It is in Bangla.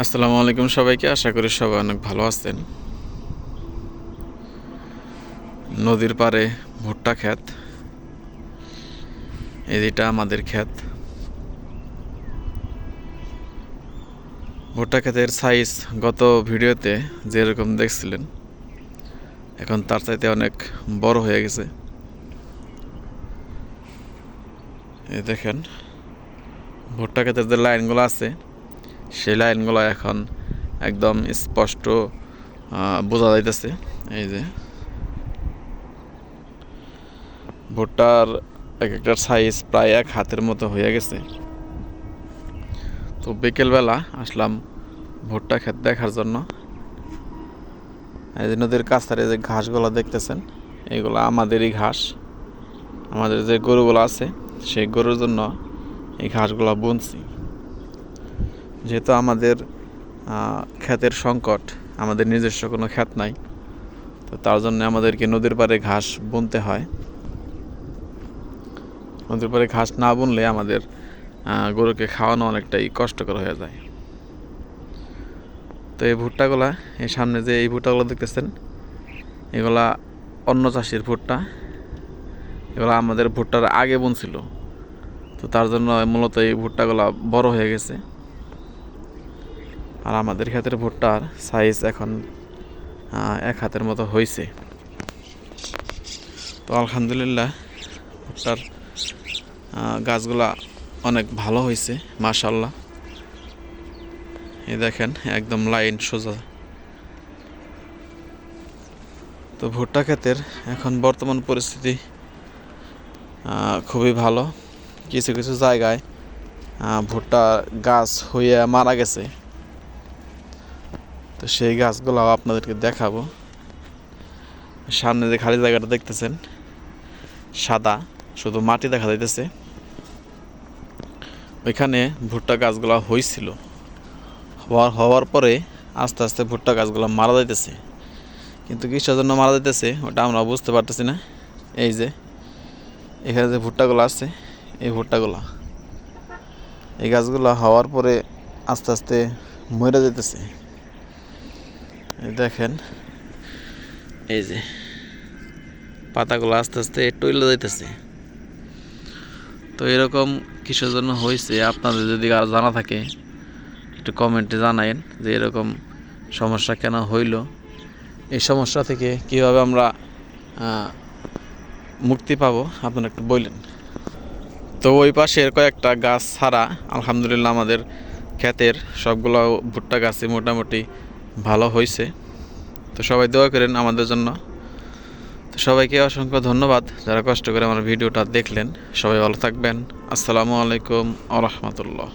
আসসালামু আলাইকুম সবাইকে। আশা করি সবাই অনেক ভালো আছেন। নদীর পাড়ে ভুট্টা ক্ষেত, এটা আমাদের ক্ষেত। ভুট্টা ক্ষেতের সাইজ গত ভিডিওতে যেরকম দেখছিলেন, এখন তার চাইতে অনেক বড় হয়ে গেছে। এই দেখেন, ভুট্টা ক্ষেতের যে লাইনগুলো আছে সেই লাইনগুলো এখন একদম স্পষ্ট বোঝা যাইতেছে। এই যে ভুট্টার এক একটার সাইজ প্রায় এক হাতের মতো হয়ে গেছে। তো বিকেলবেলা আসলাম ভুট্টা ক্ষেত দেখার জন্য। এই যে নদীর কাছারে যে ঘাসগুলো দেখতেছেন, এইগুলো আমাদেরই ঘাস। আমাদের যে গরুগুলো আছে সেই গরুর জন্য এই ঘাসগুলো বুনছি। যেহেতু আমাদের ক্ষেতের সংকট, আমাদের নিজস্ব কোনো ক্ষেত নাই, তো তার জন্য আমাদেরকে নদীর পাড়ে ঘাস বুনতে হয়। নদীর পাড়ে ঘাস না বুনলে আমাদের গরুকে খাওয়ানো অনেকটাই কষ্টকর হয়ে যায়। তো এই ভুট্টাগুলা, এই সামনে যে এই ভুট্টাগুলো দেখতেছেন, এগুলা অন্য চাষির ভুট্টা। এগুলো আমাদের ভুট্টার আগে বুনছিল, তো তার জন্য মূলত এই ভুট্টাগুলা বড় হয়ে গেছে। আর আমাদের ক্ষেতের ভুট্টার সাইজ এখন এক হাতের মতো হয়েছে। তো আলহামদুলিল্লাহ, ভুট্টার গাছগুলা অনেক ভালো হয়েছে, মাশাআল্লাহ। এই দেখেন, একদম লাইন সোজা। তো ভুট্টা ক্ষেতের এখন বর্তমান পরিস্থিতি খুবই ভালো। কিছু কিছু জায়গায় ভুট্টা গাছ হয়ে মারা গেছে, তো সেই গাছগুলো আপনাদেরকে দেখাবো। সামনে যে খালি জায়গাটা দেখতেছেন সাদা, শুধু মাটি দেখা যাইতেছে, ওইখানে ভুট্টা গাছগুলো হয়েছিল। হওয়ার পরে আস্তে আস্তে ভুট্টা গাছগুলো মারা যাইতেছে। কিন্তু কিসের জন্য মারা যাইতেছে ওটা আমরা বুঝতে পারতেছি না। এই যে এখানে যে ভুট্টাগুলো আছে, এই ভুট্টাগুলো, এই গাছগুলো হওয়ার পরে আস্তে আস্তে মরে যেতেছে। দেখেন, এই যে পাতাগুলো আস্তে আস্তে টইলে যাইতেছে। তো এরকম কিসের জন্য হয়েছে আপনাদের যদি আর জানা থাকে একটু কমেন্টে জানায়েন যে এরকম সমস্যা কেন হইল। এই সমস্যা থেকে কীভাবে আমরা মুক্তি পাবো আপনারা একটু বললেন। তো ওই পাশের কয়েকটা গাছ ছাড়া আলহামদুলিল্লাহ আমাদের ক্ষেতের সবগুলো ভুট্টা গাছই মোটামুটি ভালো হয়েছে। তো সবাই দোয়া করেন আমাদের জন্য। তো সবাইকে অসংখ্য ধন্যবাদ যারা কষ্ট করে আমার ভিডিওটা দেখলেন। সবাই ভালো থাকবেন। আসসালামু আলাইকুম ওয়া রাহমাতুল্লাহ।